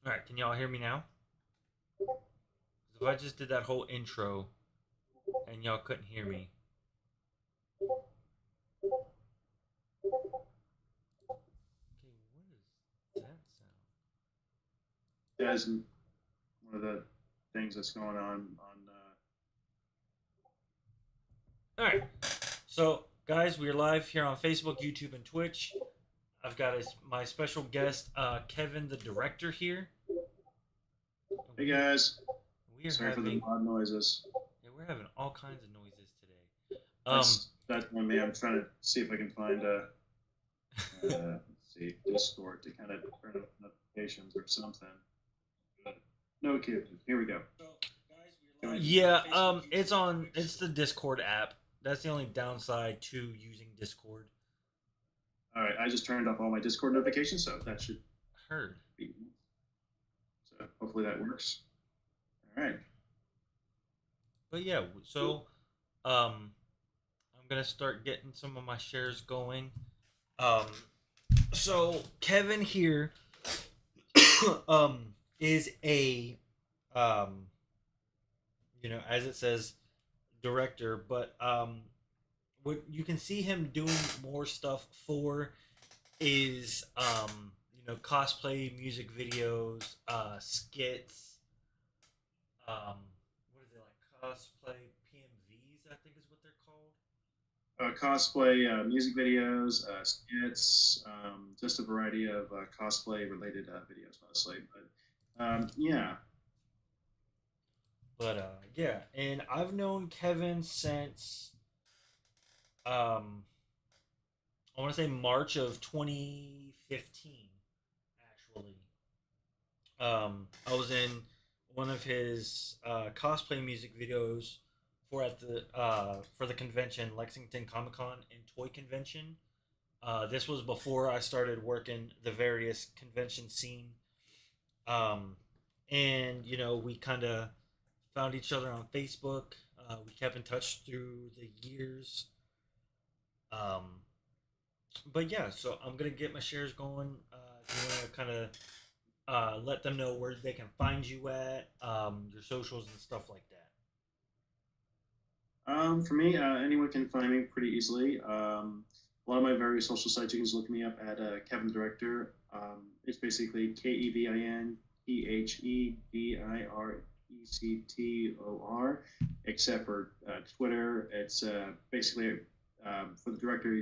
All right, can y'all hear me now? 'Cause if I just did that whole intro and y'all couldn't hear me, okay, what is that sound? That's one of the things that's going on. All right, so guys, we're live here on Facebook, YouTube, and Twitch. I've got my special guest, Kevin the director here. And Hey guys, we are sorry for the having loud noises. we're having all kinds of noises today. That's on me. I'm trying to see if I can find let's see, Discord to kind of turn up notifications or something. But no kidding. Here we go. Yeah, it's the Discord app. That's the only downside to using Discord. All right, I just turned off all my Discord notifications, so that should Heard. be. So hopefully that works. All right. But yeah, so um I'm gonna start getting some of my shares going. Um, so Kevin here, is a, um, as it says, director, but what you can see him doing more stuff for is, cosplay, music videos, skits, what is it like cosplay PMVs? I think is what they're called. Cosplay, music videos, skits, just a variety of cosplay related videos mostly. But yeah, But yeah, and I've known Kevin since, um I want to say March of 2015. Actually, I was in one of his cosplay music videos for the convention, Lexington Comic Con and Toy Convention. This was before I started working the various convention scene. Um, and we kind of found each other on Facebook. We kept in touch through the years. Um, but yeah, so I'm gonna get my shares going. If you want to kind of let them know where they can find you at, your socials and stuff like that. for me, anyone can find me pretty easily. A lot of my various social sites, you can just look me up at Kevin Director. It's basically KEVINTHEDIRECTOR, except for Twitter. It's basically for the director,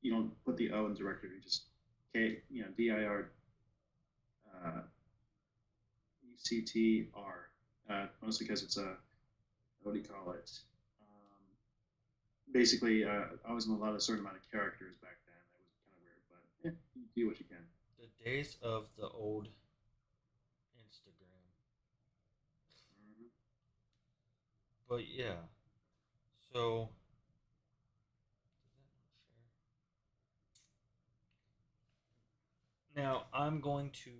you don't put the O in director. You just DIR ECTR. Mostly because it's a what do you call it? Um, Basically, I was in a lot of a certain amount of characters back then. That was kind of weird, but you do what you can. The days of the old Instagram. Mm-hmm. But yeah, so now I'm going to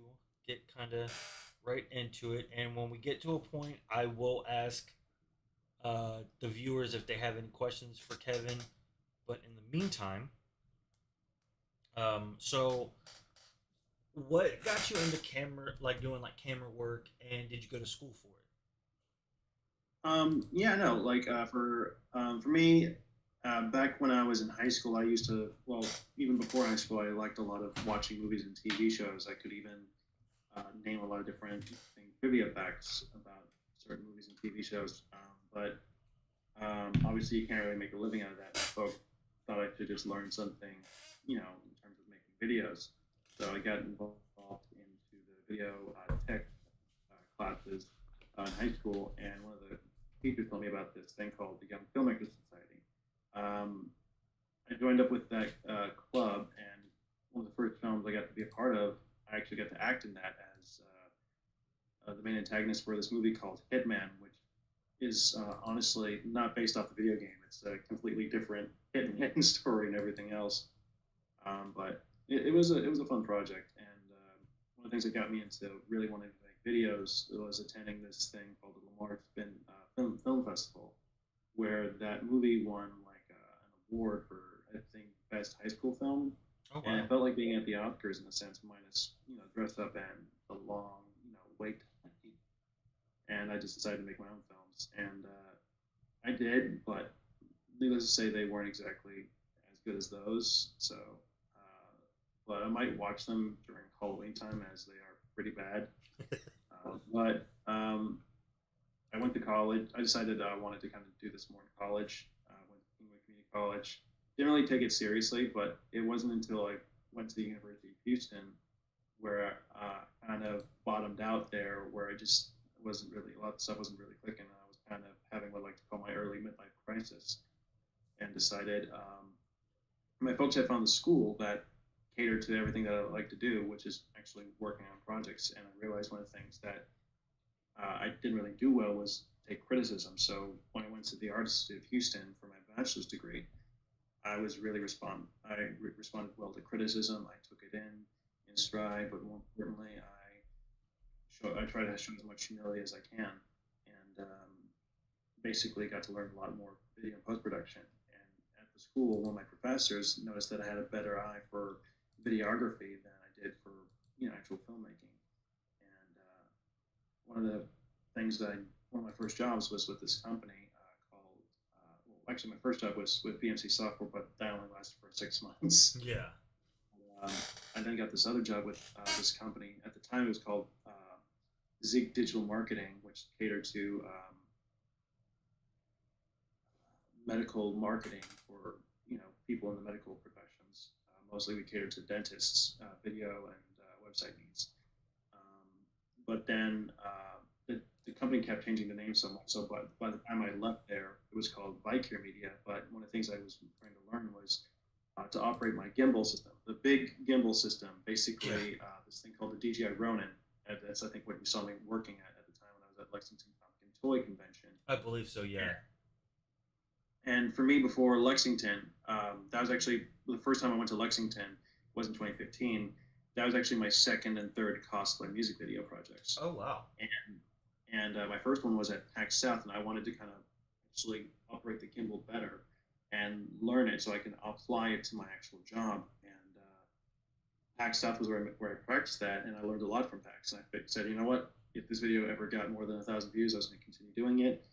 get kind of right into it, and when we get to a point, I will ask the viewers if they have any questions for Kevin. But in the meantime, so what got you into camera, like doing like camera work, and did you go to school for it? Yeah, no, like for me, back when I was in high school, I used to well, even before high school, I liked a lot of watching movies and TV shows. I could even name a lot of different trivia facts about certain movies and TV shows. But obviously, you can't really make a living out of that. So thought I should just learn something, in terms of making videos. So I got involved into the video tech classes in high school, and one of the teachers told me about this thing called the Young Filmmakers Society. Um, I joined up with that club, and one of the first films I got to be a part of, I actually got to act in that as the main antagonist for this movie called Hitman, which is honestly not based off the video game. It's a completely different Hitman story and everything else. But it was a fun project, and one of the things that got me into really wanting to make videos was attending this thing called the Lamar Spin Film Festival, where that movie won like an award for I think best high school film. Oh and wow. it felt like being at the Oscars in a sense, minus dressed up and the long wait time. And I just decided to make my own films, and I did, but needless to say, they weren't exactly as good as those. So, but I might watch them during Halloween time as they are pretty bad. But I went to college. I decided I wanted to kind of do this more in college. Went to community college. Didn't really take it seriously, but it wasn't until I went to the University of Houston where I kind of bottomed out there, where I just wasn't really a lot of stuff wasn't really clicking. I was kind of having what I like to call my early midlife crisis, and decided my folks had found a school that catered to everything that I like to do, which is actually working on projects. And I realized one of the things that I didn't really do well was take criticism. So when I went to the Art Institute of Houston for my bachelor's degree, I was really responded well to criticism. I took it in stride, but more importantly, I try to show as much humility as I can, and basically got to learn a lot more video post production. And at the school, one of my professors noticed that I had a better eye for videography than I did for actual filmmaking. And one of the things that one of my first jobs was with this company called. Well, actually, my first job was with BMC Software, but that only lasted for 6 months. Yeah. Um, I then got this other job with this company. At the time, it was called Zeke Digital Marketing, which catered to medical marketing for people in the medical professions. Mostly, we catered to dentists, video and website needs. Um, but then the company kept changing the name so much. So by the time I left there, it was called Vicare Media. But one of the things I was trying to learn was to operate my gimbal system, the big gimbal system, Yeah. basically this thing called the DJI Ronin. And that's, I think, what you saw me working at the time when I was at Lexington Pumpkin Toy Convention. I believe so. Yeah. And for me, before Lexington, that was actually the first time I went to Lexington was in 2015. That was actually my second and third cosplay music video projects. Oh wow. And my first one was at PAX South, and I wanted to kind of actually operate the gimbal better and learn it so I can apply it to my actual job. And PAX South was where I practiced that, and I learned a lot from PAX. And I said, you know what? If this video ever got more than 1,000 views, I was going to continue doing it.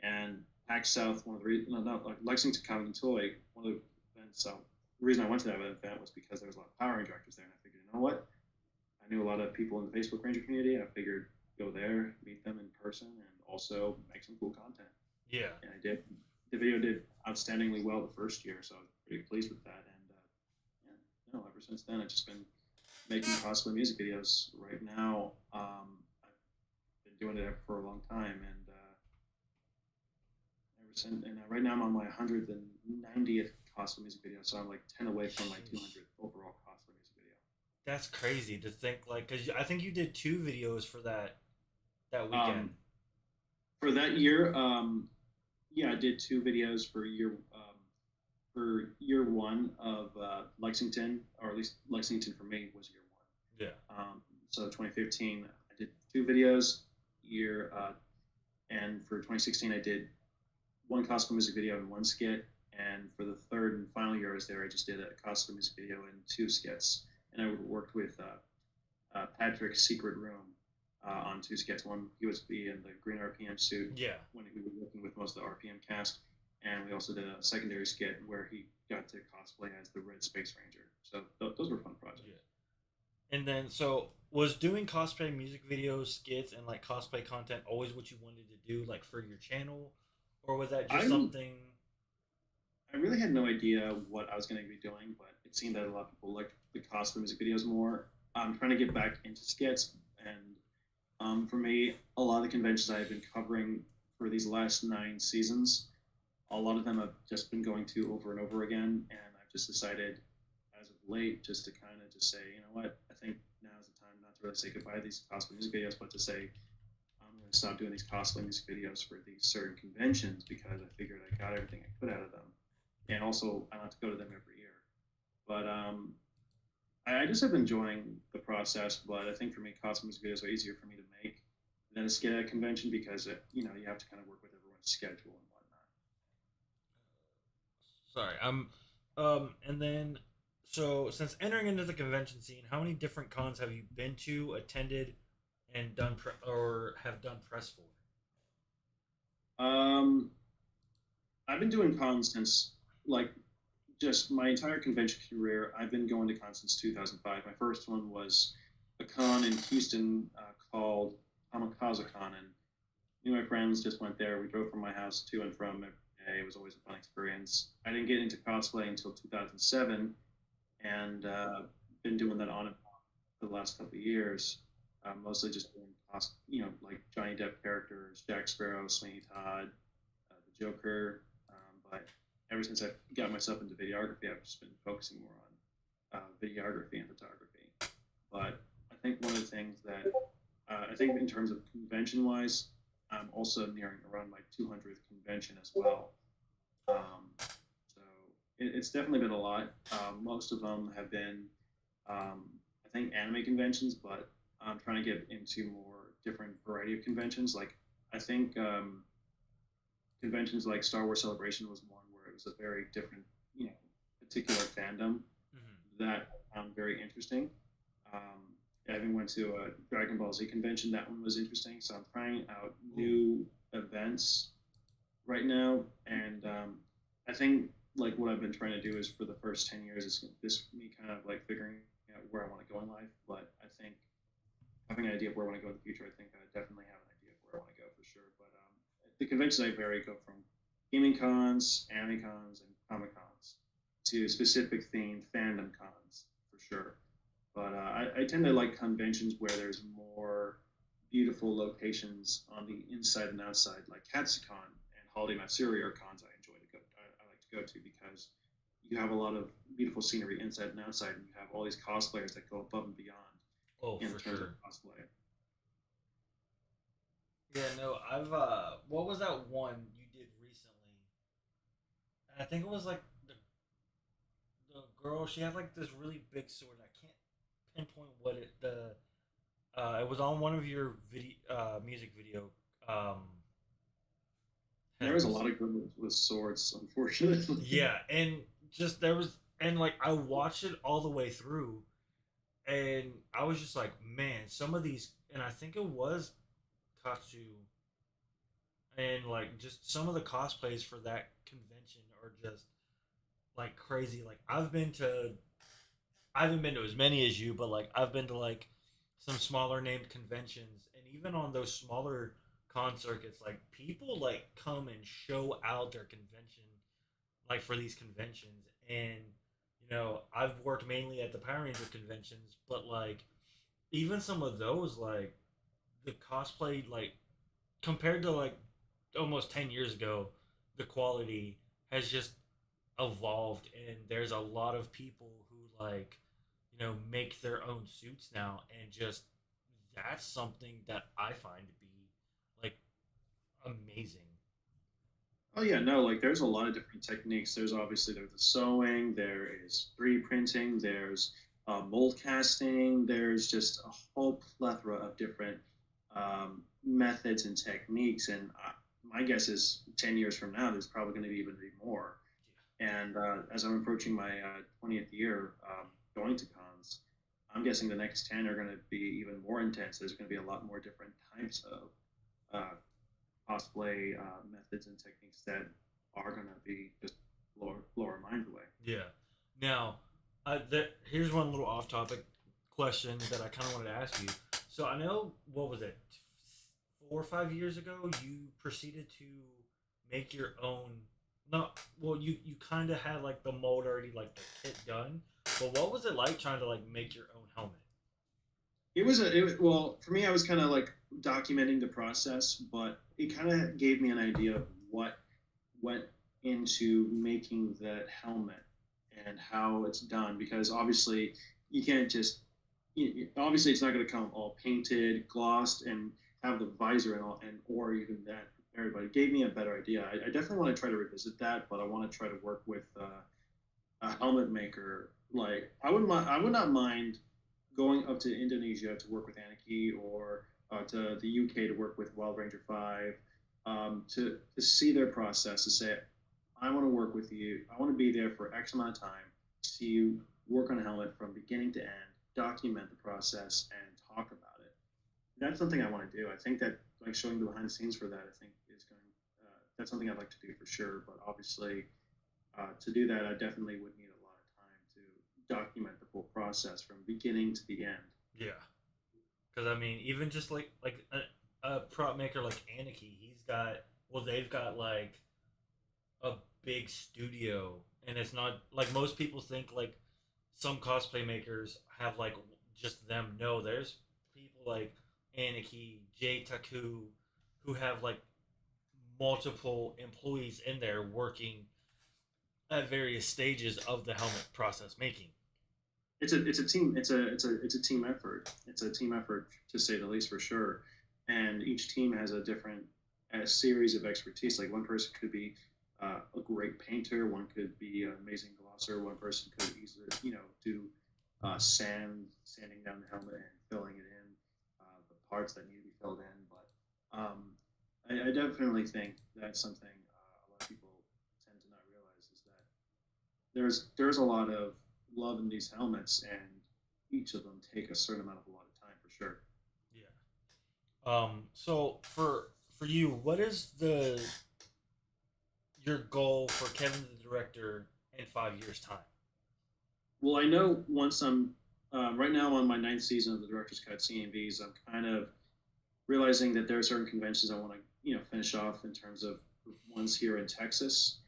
And PAX South, one of the reasons, no, not like Lexington Comic and Toy, one of the events. So the reason I went to that event was because there was a lot of Power Ranger actors there, and I figured, you know what? I knew a lot of people in the Facebook Ranger community. I figured go there, meet them in person, and also make some cool content. Yeah. And I did. The video did outstandingly well the first year, so I was pretty pleased with that. And yeah, no, ever since then, I've just been making cosplay music videos. Right now, I've been doing it for a long time, and ever since, and right now I'm on my 190th cosplay music video, so I'm like 10 away from my 200th overall cosplay music video. That's crazy to think, like, because I think you did two videos for that weekend. Um, for that year, yeah, I did two videos for year one of Lexington, or at least Lexington for me was year Yeah. one. So 2015, I did two videos year, and for 2016, I did one cosplay music video and one skit. And for the third and final year I was there, I just did a cosplay music video and two skits. And I worked with Patrick's Secret Room on two skits. One, he was in the green RPM suit Yeah. when we were working with most of the RPM cast. And we also did a secondary skit where he got to cosplay as the Red Space Ranger. So those were fun projects. Yeah. And then, so was doing cosplay music videos, skits, and like cosplay content always what you wanted to do, like for your channel, or was that just I something? I really had no idea what I was going to be doing, but it seemed that a lot of people liked the cosplay music videos more. I'm trying to get back into skits, and for me, a lot of the conventions I've been covering for these last 9 seasons, a lot of them I've just been going to over and over again, and I've just decided, as of late, just to kind of just say, you know what, I think now's the time not to really say goodbye to these cosplay music videos, but to say I'm going to stop doing these cosplay music videos for these certain conventions because I figured I got everything I could out of them, and also I don't have to go to them every year. But I just have been enjoying the process. But I think for me, cosplay music videos are easier for me to make than a skit at a convention because you have to kind of work with everyone's schedule and whatnot. Sorry, I'm. And then, So, since entering into the convention scene, how many different cons have you been to, attended, and or have done press for? Um, I've been doing cons since like just my entire convention career. I've been going to cons since 2005. My first one was a con in Houston called Kamikaze Con, and me and my friends just went there. We drove from my house to and from every day. It was always a fun experience. I didn't get into cosplay until 2007, and been doing that on and off for the last couple of years. Mostly just doing like Johnny Depp characters, Jack Sparrow, Sweeney Todd, the Joker. But ever since I got myself into videography, I've just been focusing more on videography and photography. But I think one of the things that I think in terms of convention wise, I'm also nearing around my 200th convention as well. So it's definitely been a lot. Most of them have been, I think, anime conventions, but I'm trying to get into more different variety of conventions. Like I think conventions like Star Wars Celebration was one where it was a very different, you know, particular fandom Mm-hmm. that I found very interesting. I even went to a Dragon Ball Z convention. That one was interesting. So I'm trying out Ooh. new events right now, and I think like what I've been trying to do is for the first 10 years is this me kind of like figuring out where I want to go in life. But I think having an idea of where I want to go in the future, I think I definitely have an idea of where I want to go for sure. But the conventions I vary go from gaming cons, anime cons, and comic cons to specific themed fandom cons for sure. But I tend to like conventions where there's more beautiful locations on the inside and outside, like Katsucon and Holiday Matsuri are cons I like to go to because you have a lot of beautiful scenery inside and outside, and you have all these cosplayers that go above and beyond Oh, in for terms of sure. cosplay. Yeah, no, I've what was that one you did recently? I think it was like the girl. She had like this really big sword. I can't pinpoint what the it was on one of your music video um There was a headers. lot of good ones with swords, unfortunately. Yeah, and just there was and like I watched it all the way through, and I was just like, man, some of these, and I think it was Katsu, and like just some of the cosplays for that convention are just like crazy. Like I haven't been to as many as you, but like I've been to like some smaller named conventions, and even on those smaller con circuits, like people like come and show out their convention, like for these conventions, and I've worked mainly at the Power Ranger conventions, but like even some of those, like the cosplay, like compared to like almost 10 years ago, the quality has just evolved, and there's a lot of people who like make their own suits now, and just that's something that I find to be like amazing. Oh yeah, no, like there's a lot of different techniques. There's the sewing, there is 3D printing, there's mold casting, there's just a whole plethora of different methods and techniques. And my guess is 10 years from now, there's probably going to be even be more. And as I'm approaching my 20th year going to cons, I'm guessing the next 10 are going to be even more intense. There's going to be a lot more different types of uh, cosplay methods and techniques that are going to be just blow our minds away. Yeah. Now, here's one little off-topic question that I kind of wanted to ask you. So I know, what was it, 4 or 5 years ago, you proceeded to make your own. No, well, you kind of had like the mold already, like the kit done. But what was it like trying to like make your own helmet? Well, for me, I was kind of like documenting the process, but it kind of gave me an idea of what went into making that helmet and how it's done. Because obviously, you can't just obviously it's not going to come all painted, glossed, and have the visor and all, and or even that prepared. But it gave me a better idea. I definitely want to try to revisit that, but I want to try to work with a helmet maker. Like I would not mind going up to Indonesia to work with Anarchy or to the UK to work with Wild Ranger 5 to see their process, to say, I want to work with you. I want to be there for X amount of time, see you. work on a helmet from beginning to end, document the process, and talk about it. That's something I want to do. I think that like showing the behind the scenes for that, I think is going. That's something I'd like to do for sure. But obviously, to do that, I definitely would need a lot of time to document the full process from beginning to the end. Yeah, because I mean, even just like a prop maker like Aniki, he's got well, they've got like a big studio, and it's not like most people think like some cosplay makers have like just them. No, there's people like Aniki, Jay Taku, who have like multiple employees in there working at various stages of the helmet process making. It's a team effort. It's a team effort to say the least for sure. And each team has a different a series of expertise. Like one person could be a great painter, one could be an amazing glosser, one person could easily do sanding down the helmet and filling it in, the parts that need to be filled in. But I definitely think that's something a lot of people tend to not realize is that there's a lot of love in these helmets, and each of them take a certain amount of a lot of time for sure. Yeah. So for you, what is the your goal for Kevin the director in 5 years time? Well, I know once I'm right now on my ninth season of the Director's Cut CMVs, I'm kind of realizing that there are certain conventions I want to finish off in terms of ones here in Texas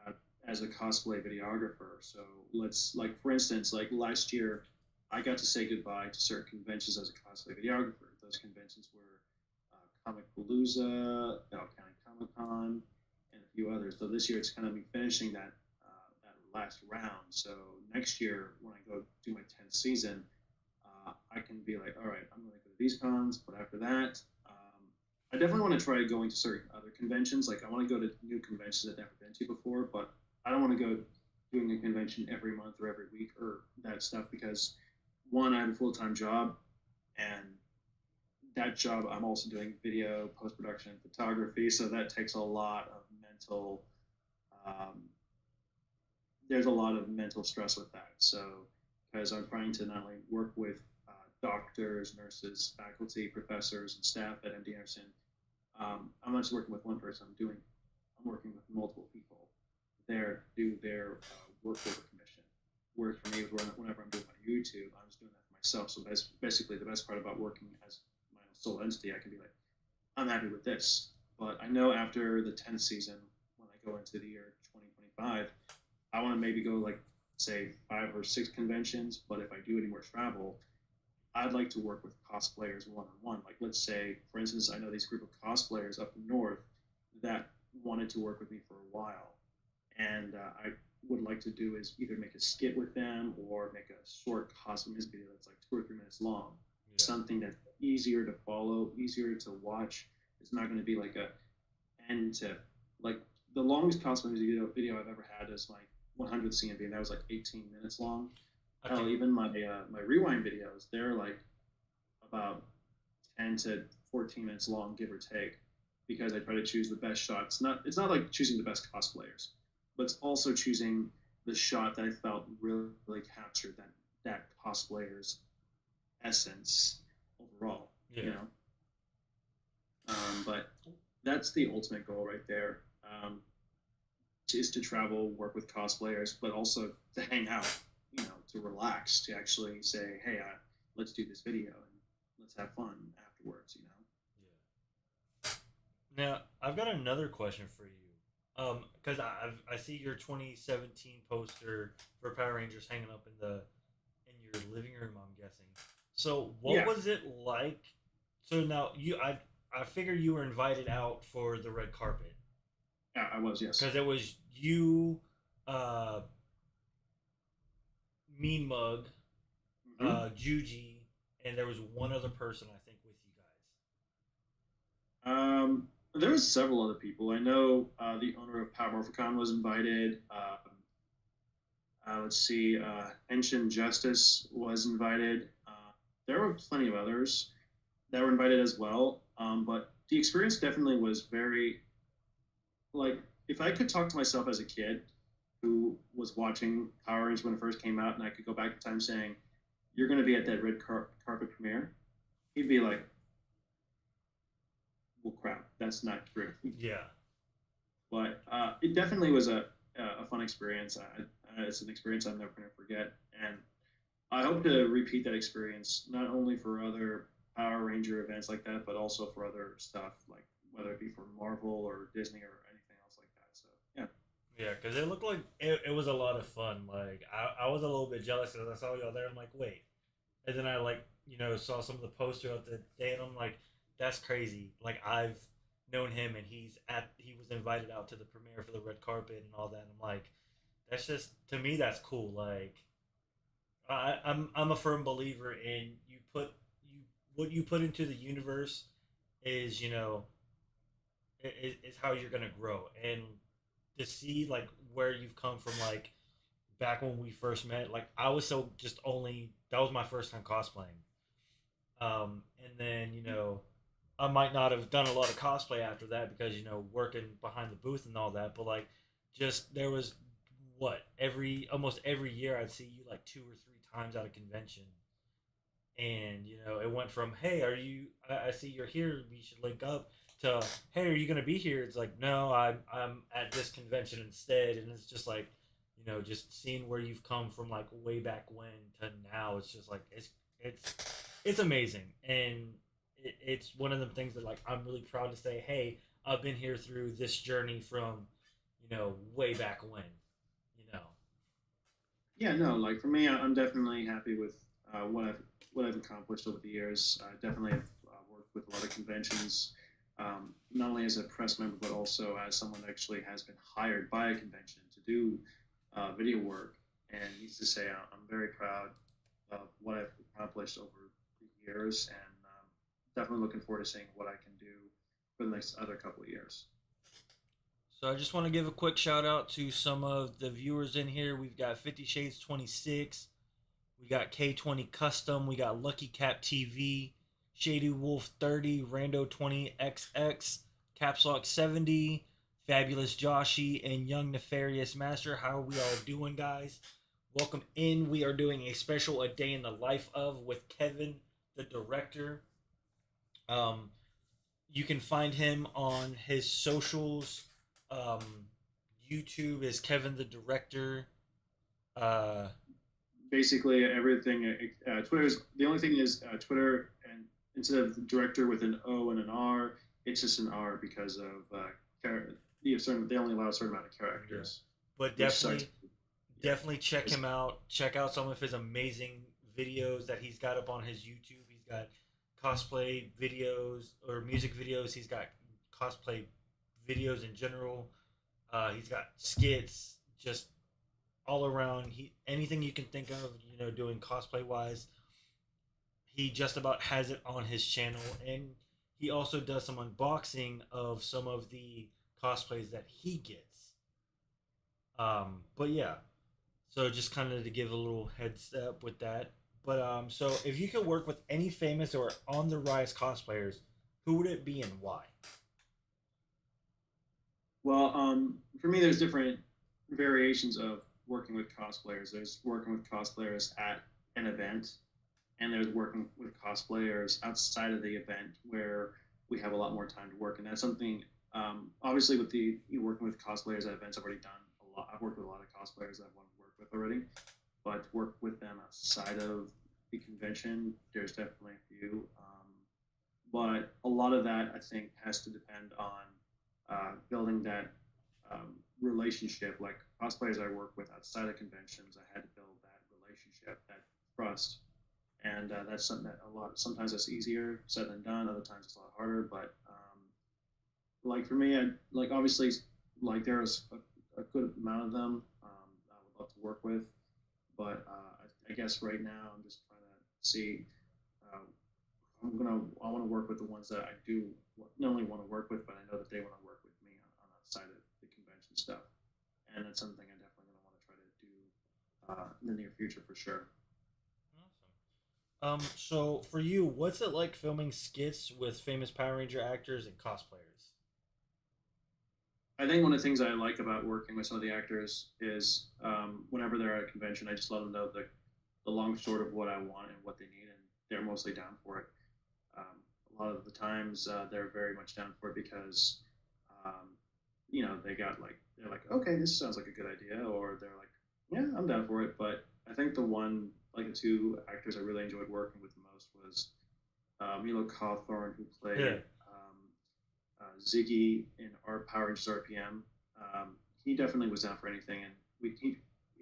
uh, as a cosplay videographer. So let's like for instance, like last year, I got to say goodbye to certain conventions as a cosplay videographer. Those conventions were Comic Palooza, Bell County Comic Con, and a few others. So this year it's kind of me finishing that last round. So next year when I go do my 10th season, I can be like, all right, I'm going to go to these cons, but after that, I definitely want to try going to certain other conventions. Like I want to go to new conventions I've never been to before, but I don't want to go doing a convention every month or every week or that stuff because one, I have a full time job, and that job I'm also doing video post production and photography, so that takes a lot of mental. Um, there's a lot of mental stress with that. So because I'm trying to not only work with doctors, nurses, faculty, professors, and staff at MD Anderson, I'm not just working with one person. I'm working with multiple people there to do their work order commission. Whereas for me, whenever I'm doing my YouTube, I'm just doing that for myself. So basically, the best part about working as my own sole entity, I can be like, I'm happy with this. But I know after the 10th season, when I go into the year 2025, I want to maybe go like say 5 or 6 conventions. But if I do any more travel, I'd like to work with cosplayers one on one. Like let's say, for instance, I know these group of cosplayers up north that wanted to work with me for a while, and I would like to do is either make a skit with them or make a short cosplay video that's like 2 or 3 minutes long, Yeah. something that's easier to follow, easier to watch. It's not going to be like a end to like the longest cosplay video I've ever had is like 100 CMV, and that was like 18 minutes long. I Hell, think even my rewind videos, they're like about 10 to 14 minutes long, give or take, because I try to choose the best shots. It's not like choosing the best cosplayers, but it's also choosing the shot that I felt really captured that cosplayer's essence overall. You yeah. know, but that's the ultimate goal right there. Is to travel, work with cosplayers, but also to hang out, to relax, to actually say, hey, let's do this video and let's have fun afterwards. Yeah. Now I've got another question for you. Because I see your 2017 poster for Power Rangers hanging up in your living room. I'm guessing. So what Yeah, was it like? So now I figure you were invited out for the red carpet yeah, I was, yes. because it was you, uh, Mean Mug, Hmm. Juji, and there was one other person I think with you guys. There was several other people. I know the owner of Power Morphicon was invited. Let's see, Ancient Justice was invited. There were plenty of others that were invited as well. But the experience definitely was very like if I could talk to myself as a kid, who was watching Power Rangers when it first came out, and I could go back in time saying, "You're going to be at that carpet premiere," he'd be like, "Well, crap, that's not true." Yeah. But it definitely was a fun experience. It's an experience I'm never going to forget, and I hope to repeat that experience not only for other Power Ranger events like that, but also for other stuff, like whether it be for Marvel or Disney or anything else like that. So yeah, Yeah, because it looked like it was a lot of fun. Like I was a little bit jealous because I saw y'all there. I'm like, wait, and then I like saw some of the poster of the day, and I'm like, that's crazy. Like I've known him, and he was invited out to the premiere for the red carpet and all that. And I'm like, that's just to me that's cool. Like I'm a firm believer in you what you put into the universe is is how you're gonna grow and to see like where you've come from like back when we first met like I was so just only that was my first time cosplaying and then I might not have done a lot of cosplay after that because working behind the booth and all that but like just there was what every almost every year I'd see you like 2 or 3 times at a convention and it went from hey are you I see you're here we should link up to hey are you gonna be here it's like no I'm at this convention instead and it's just like just seeing where you've come from like way back when to now it's just like it's it's amazing and it's one of the things that like I'm really proud to say hey I've been here through this journey from way back when you know yeah, no, like for me, I'm definitely happy with what I've accomplished over the years. I definitely have worked with a lot of conventions, not only as a press member but also as someone that actually has been hired by a convention to do video work. And needs to say, I'm very proud of what I've accomplished over the years, and definitely looking forward to seeing what I can do for the next other couple of years. So I just want to give a quick shout out to some of the viewers in here. We've got 50 Shades 26, we got K20 Custom, we got Lucky Cap TV, Shady Wolf 30, Rando 20XX, Capslock 70, Fabulous Joshi, and Young Nefarious Master. How are we all doing, guys? Welcome in. We are doing a special A Day in the Life of with Kevin, the director. Um, you can find him on his socials. Um, YouTube is Kevin the Director. Uh, Basically, everything. Twitter's the only thing is Twitter, and instead of the director with an O and an R, it's just an R because of they only allow a certain amount of yeah. characters, But which sucks. Yeah, definitely check him out. Check out some of his amazing videos that he's got up on his YouTube. He's got cosplay videos or music videos. He's got cosplay videos in general. He's got skits, just all around. He anything you can think of, doing cosplay wise, he just about has it on his channel, and he also does some unboxing of some of the cosplays that he gets. But yeah, so just kind of to give a little heads up with that. But so if you could work with any famous or on the rise cosplayers, who would it be and why? Well, for me, there's different variations of working with cosplayers. There's working with cosplayers at an event, and there's working with cosplayers outside of the event where we have a lot more time to work. And that's something, obviously, with working with cosplayers at events, I've already done a lot. I've worked with a lot of cosplayers that I want to work with already, but to work with them outside of the convention, there's definitely a few. But a lot of that, I think, has to depend on building that relationship. Like cosplayers I work with outside of conventions, I had to build that relationship, that trust, and that's something that a lot. Sometimes that's easier said than done. Other times it's a lot harder. But like for me, I like obviously like there's a good amount of them I would love to work with, but I guess right now I'm just trying to see. Uh, I want to work with the ones that I do not only want to work with, but I know that they want to work with me on outside of the convention stuff, and that's something I definitely going to want to try to do in the near future for sure. Awesome. So for you, what's it like filming skits with famous Power Ranger actors and cosplayers? I think one of the things I like about working with some of the actors is whenever they're at a convention, I just let them know the long short of what I want and what they need, and they're mostly down for it. A lot of the times, they're very much down for it because, um, they got like they're like, okay, this sounds like a good idea, or they're like, yeah, I'm down for it. But I think the two actors I really enjoyed working with the most was Milo Cawthorn, who Yeah. played Ziggy in our Power Rangers RPM. He definitely was down for anything, and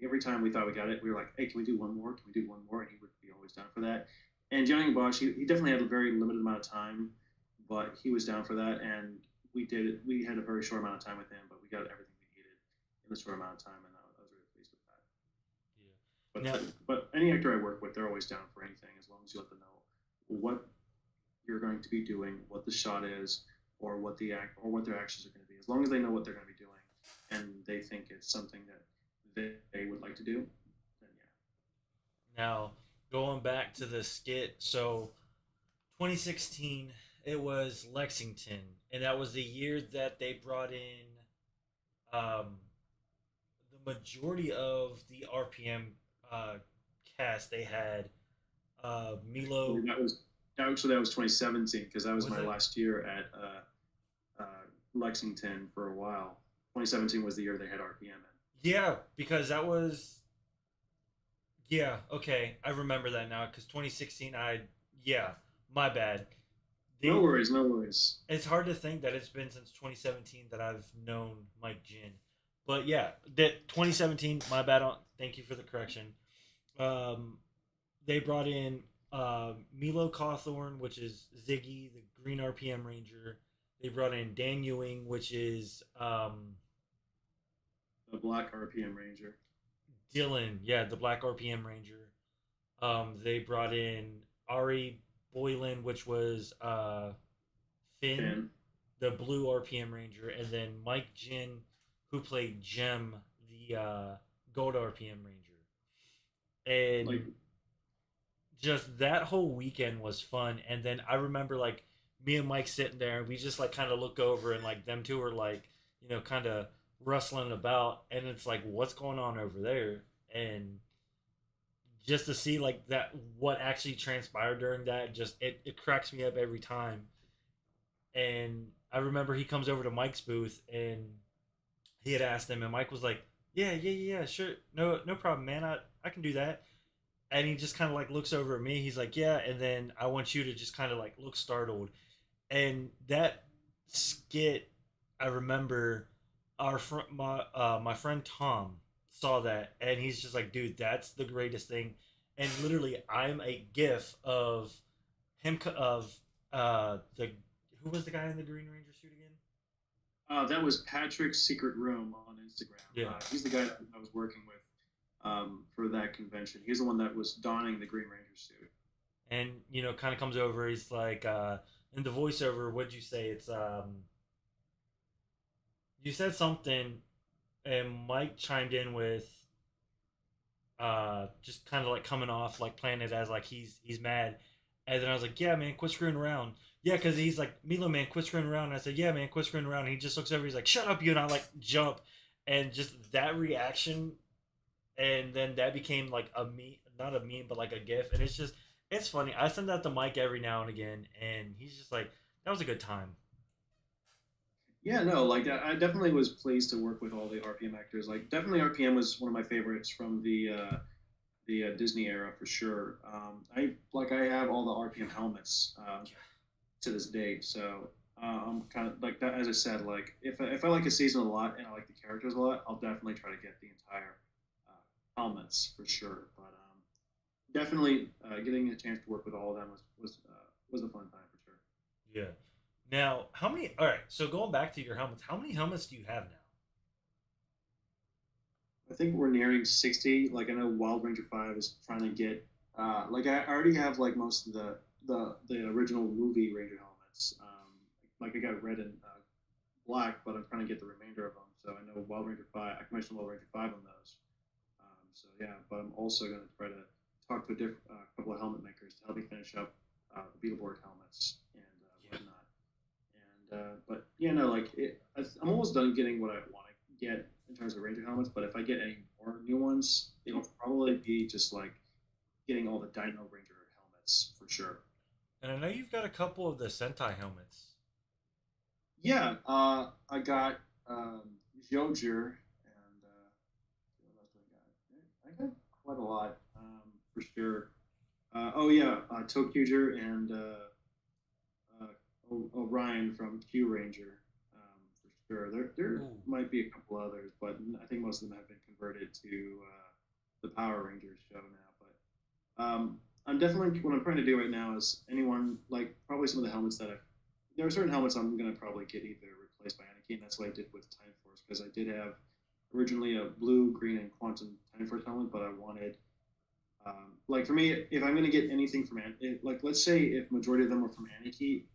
every time we thought we got it, we were like, "Hey, can we do one more? Can we do one more?" And he would be always down for that. And Johnny Bosch, he definitely had a very limited amount of time, but he was down for that, and we did it. We had a very short amount of time with him, but we got everything we needed in the short amount of time, and I was really pleased with that. Yeah. Now, But any actor I work with, they're always down for anything as long as you let them know what you're going to be doing, what the shot is, or what their actions are going to be. As long as they know what they're going to be doing, and they think it's something that they would like to do, then now, going back to the skit, so 2016, it was Lexington, and that was the year that they brought in um, the majority of the RPM uh, cast. They had yeah. Milo. That was 2017 because that was Was my it? last year at Lexington for a while. 2017 was the year they had RPM in. Yeah, because that was. Yeah, okay, I remember that now. Because 2016, I yeah, my bad. No The worries, no worries. It's hard to think that it's been since 2017 that I've known Mike Jin. But yeah, that 2017, my bad. Thank you for the correction. Um, they brought in Milo Cawthorn, which is Ziggy, the Green RPM Ranger. They brought in Dan Ewing, which is The Black RPM Ranger. Dylan, yeah, the Black RPM Ranger. They brought in Ari Boylan, which was Finn, Finn. the Blue RPM Ranger, and then Mike Jin, who played Gem, the Gold RPM Ranger. Like, And just that whole weekend was fun. And then I remember like me and Mike sitting there, and we just like kind of look over, and like them two were like, kind of rustling about, and it's like, what's going on over there? And just to see like that, what actually transpired during that, just it cracks me up every time. And I remember he comes over to Mike's booth, and he had asked him, and Mike was like, "Yeah, yeah, yeah, sure, no problem, man. I can do that." And he just kind of like looks over at me. He's like, "Yeah," and then I want you to just kind of like look startled. And that skit, I remember my friend Tom saw that, and he's just like, "Dude, that's the greatest thing." And literally, I'm a gif of him of the who was the guy in the Green Ranger suit again? That was Patrick's Secret Room on Instagram. Yeah. He's the guy that I was working with for that convention. He's the one that was donning the Green Ranger suit. And kind of comes over. He's like, in the voiceover, what'd you say? It's you said something, and Mike chimed in with just kind of like coming off like playing it as like he's mad. And then I was like, "Yeah, man, quit screwing around." Yeah, because he's like, "Milo, man, quit screwing around." And I said, "Yeah, man, quit screwing around." And he just looks over. He's like, "Shut up, you!" And I like jump, and just that reaction, and then that became like a meme, not a meme, but like a gif. And it's funny. I send that to Mike every now and again, and he's just like, "That was a good time." Yeah, no, like I definitely was pleased to work with all the RPM actors. Like, definitely RPM was one of my favorites from the Disney era for sure. I have all the RPM helmets to this date, so I'm kind of like that. As I said, like if I like a season a lot and I like the characters a lot, I'll definitely try to get the entire helmets for sure. But definitely getting a chance to work with all of them was a fun time for sure. Yeah. Now, how many? All right. So going back to your helmets, how many helmets do you have now? I think we're nearing 60. Like, I know Wild Ranger 5 is trying to get like I already have like most of the original movie Ranger helmets. Like, I got red and black, but I'm trying to get the remainder of them. So I know Wild Ranger 5. I commissioned Wild Ranger 5 on those. So yeah, but I'm also going to try to talk to a couple of helmet makers to help me finish up the Beetleborg helmets and Yeah. whatnot. And But yeah, no, like I'm almost done getting what I want to get in terms of Ranger helmets. But if I get any more new ones, it'll probably be just like getting all the Dino Ranger helmets for sure. And I know you've got a couple of the Sentai helmets. Yeah, I got Jojer and what else do I got? I got quite a lot for sure. Oh yeah, Tokuger and Orion from Q Ranger for sure. There Ooh. might be a couple others, but I think most of them have been converted to the Power Rangers show now. But I'm definitely what I'm trying to do right now is anyone like probably some of the helmets that I there are certain helmets I'm gonna probably get either replaced by Anakin. And that's what I did with Time Force because I did have originally a blue, green, and quantum Time Force helmet, but I wanted like for me, if I'm gonna get anything from like let's say if majority of them were from Anarchy,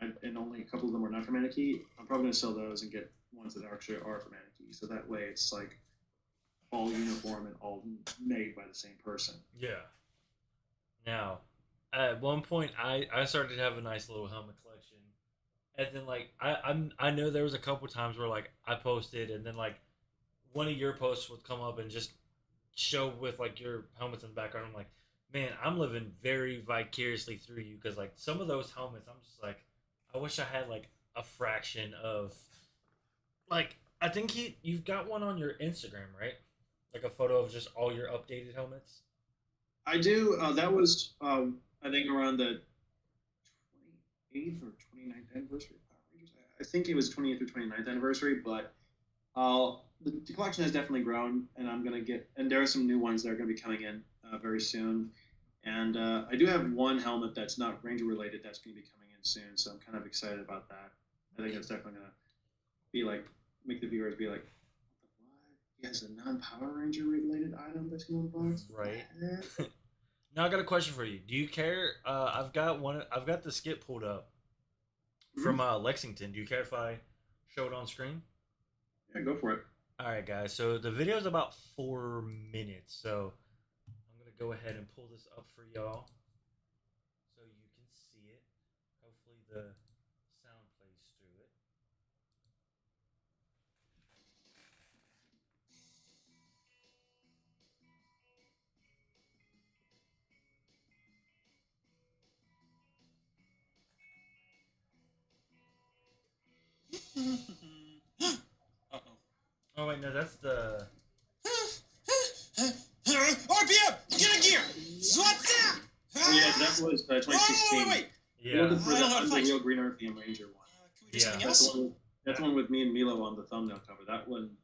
and only a couple of them are not from Anarchy, I'm probably gonna sell those and get ones that actually are from Anarchy. So that way, it's like all uniform and all made by the same person. Yeah. Now, at one point, I started to have a nice little helmet collection, and then like I know there was a couple times where like I posted, and then like one of your posts would come up and just show with like your helmets in the background. I'm like, man, I'm living very vicariously through you because like some of those helmets, I'm just like, I wish I had like a fraction of like I think you've got one on your Instagram, right? Like a photo of just all your updated helmets. I do. That was I think around the 28th or 29th anniversary of Power Rangers. I think it was 28th or 29th anniversary, but the collection has definitely grown, and I'm gonna get and there are some new ones that are gonna be coming in very soon. And I do have one helmet that's not Ranger related that's going to be coming in soon, so I'm kind of excited about that. I think it's definitely going to be like make the viewers be like, "What? He has a non-Power Ranger related item that's in the box." Right. Now I got a question for you. Do you care? I've got one. I've got the skit pulled up Mm-hmm. from Lexington. Do you care if I show it on screen? Yeah, go for it. All right, guys. So the video is about 4 minutes. So I'm gonna go ahead and pull this up for y'all, so you can see it. Hopefully the sound plays through it. Uh-oh. Oh wait, no, that's the. RPM! Get a gear! What's up? Oh yeah, that was 2016. Wait. You're Yeah, looking for I don't know how to the fight. real Green Earthium Ranger one. Can we do Yeah. something That's else? the one. That's the one with me and Milo on the thumbnail cover. That one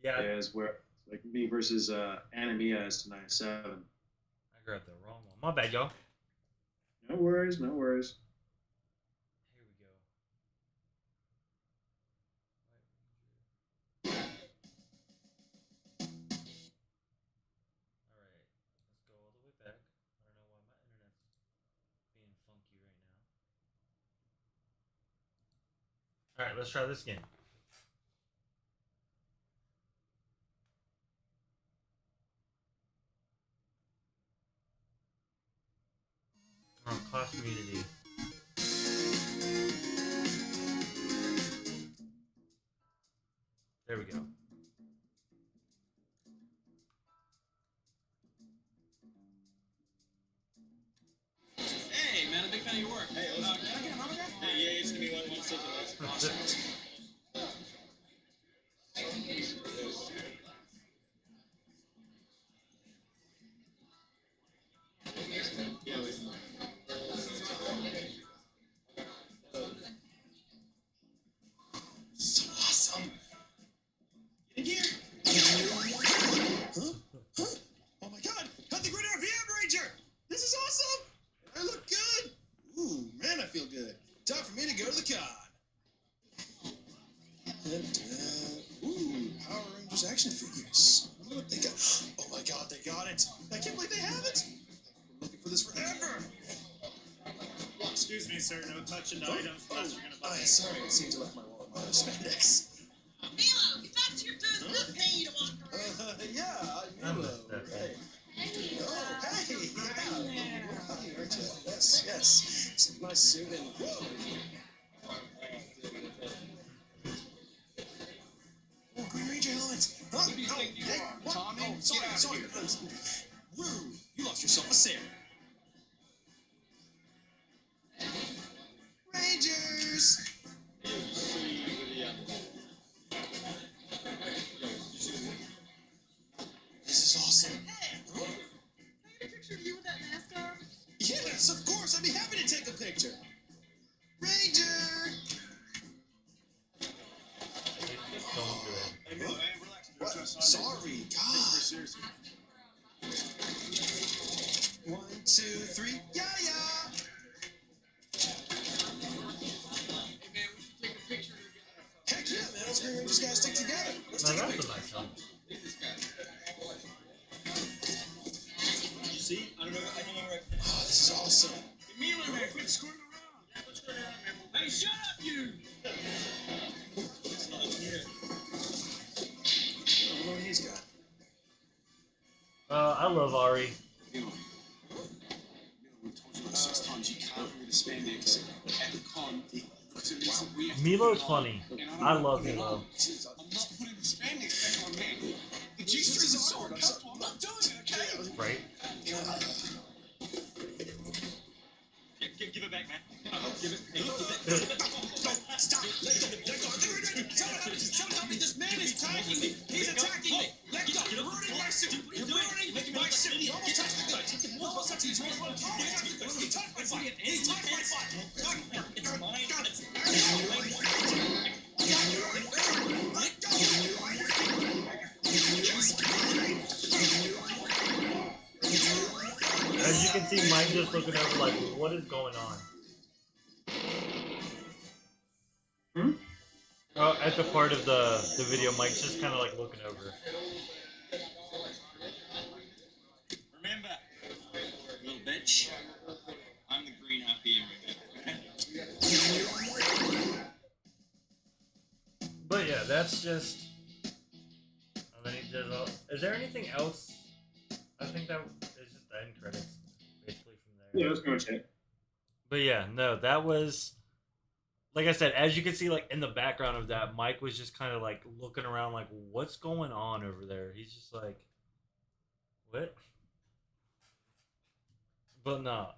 yeah. is where like me versus Anamia as to 97. I grabbed the wrong one. My bad, y'all. No worries, no worries. Here we go. All right, let's go all the way back. I don't know why my internet's being funky right now. All right, let's try this again. Class community. There we go. Hey, man, I'm a big fan of your work. Hey, can I get an autograph? Hey, yeah, it's gonna be one ticket. Awesome. So awesome. Get a gear. Huh? Huh? Oh my god! Cut the Great RPM Ranger! This is awesome! I look good! Ooh, man, I feel good. Time for me to go to the con. And, ooh, Power Rangers action figures. I wonder what they got. Oh my god, they got it! I can't believe they have it! I've been looking for this forever! Excuse me, sir. No touching items. Unless you're gonna buy. Sorry, it seems I left my wallet by the spandex. Milo, get back to your booth. I'm not paying you to walk around. Yeah, I Milo, missed that right. Hey. Oh, hey, yeah. You're funny, aren't you? Yes. It's a nice suit and... Whoa! Sorry. Rude. You lost yourself a Sarah. Rangers! This is awesome. Hey, can I get a picture of you with that mask on? Yes, of course. I'd be happy to take a picture. Ranger! Going through it. Hey, Milo, hey, relax. What? Don't trust Sorry, God. Seriously. 1, 2, 3. Yeah. Hey, man, we should take a picture together. Heck yeah, man. Us Green Rangers gotta stick together. Let's Now take a that's picture. a nice help. Look at this guy. You see? I don't know. Oh, this is awesome. Hey, Milo, man, quit screwing around. Yeah, what's going on, man? Hey, shut up, you! It's not here. I wonder what he's got. I love Ari. Milo, we've told you like 6 times you can't wear the spandex at the con. Because it means that we have to Milo's put it on. funny. And I don't love put it Milo. on. I'm not putting the spandex back on, man. The G-string is so uncomfortable. I'm not doing it, okay? Right? Give it back, man. Give it. Hey, give it. Stop! Let go! Someone help me! This man is attacking me! He's attacking me! Let go! You're ruining my suit! You're ruining my suit! You almost touched the gun! You almost touched the gun! He touched my fight! He touched my fight! It's mine. As you can see, Mike just looking over like, what is going on? Oh, at the part of the video, Mike's just kind of like looking over. Remember, little bitch, I'm the green happy okay? But yeah, that's just. And then he does all. Is there anything else? I think that is just the end credits, basically from there. Yeah, that's pretty much it. But yeah, no, that was. Like I said, as you can see, like in the background of that, Mike was just kind of like looking around, like, what's going on over there? He's just like, what? But no.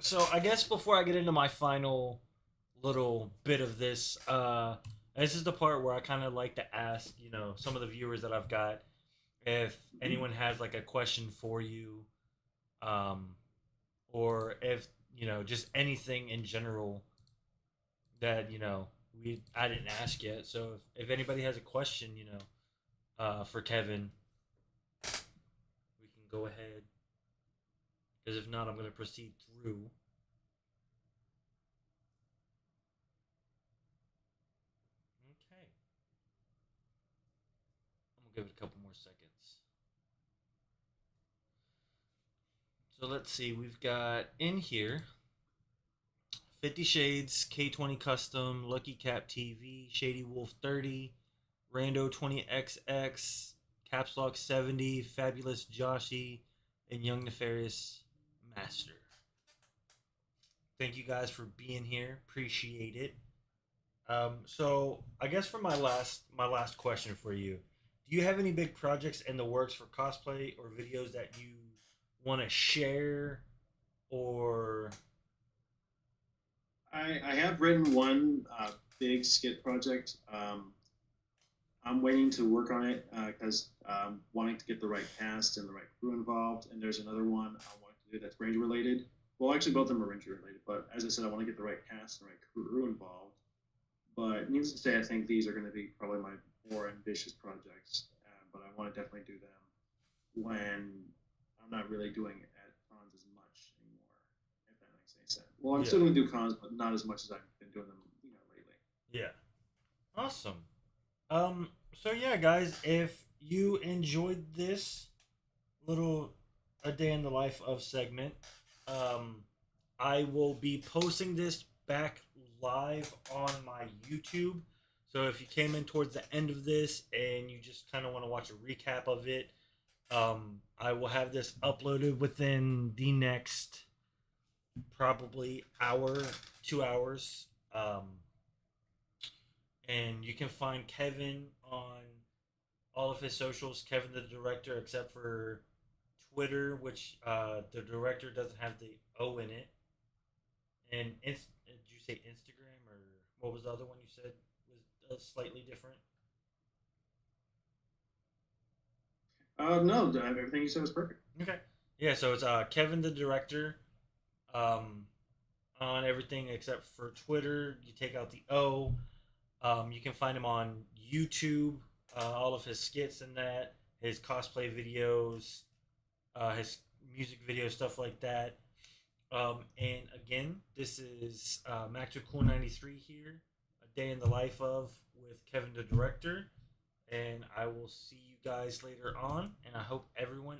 So I guess before I get into my final little bit of this, this is the part where I kind of like to ask, some of the viewers that I've got, if anyone has like a question for you, or if just anything in general that I didn't ask yet. So if anybody has a question, for Kevin, we can go ahead. Because if not, I'm going to proceed through. Okay. I'm going to give it a couple more seconds. So let's see. We've got in here 50 Shades, K20 Custom, Lucky Cap TV, Shady Wolf 30, Rando 20XX, Caps Lock 70, Fabulous Joshi, and Young Nefarious Master. Thank you guys for being here. Appreciate it. So I guess for my last question for you, do you have any big projects in the works for cosplay or videos that you want to share, or? I have written one big skit project. I'm waiting to work on it because I'm wanting to get the right cast and the right crew involved. And there's another one I want to do that's Ranger related. Well, actually, both of them are Ranger related. But as I said, I want to get the right cast and the right crew involved. But needless to say, I think these are going to be probably my more ambitious projects. But I want to definitely do them when I'm not really doing it at cons as much anymore, if that makes any sense. Well, I'm still going to do cons, but not as much as I've been doing them, lately. Yeah. Awesome. So yeah, guys, if you enjoyed this little A Day in the Life of segment, I will be posting this back live on my YouTube. So if you came in towards the end of this and you just kind of want to watch a recap of it, I will have this uploaded within the next probably hour, 2 hours. And you can find Kevin on all of his socials, Kevin the Director, except for Twitter, which the director doesn't have the O in it. And did you say Instagram or what was the other one you said was slightly different? No, everything you said was perfect. Okay. Yeah, so it's Kevin the Director um, on everything except for Twitter. You take out the O. You can find him on YouTube, all of his skits and that, his cosplay videos, his music videos, stuff like that. And again, this is Max Cool 93 here, a day in the life of with Kevin the Director. And I will see you guys later on. And I hope everyone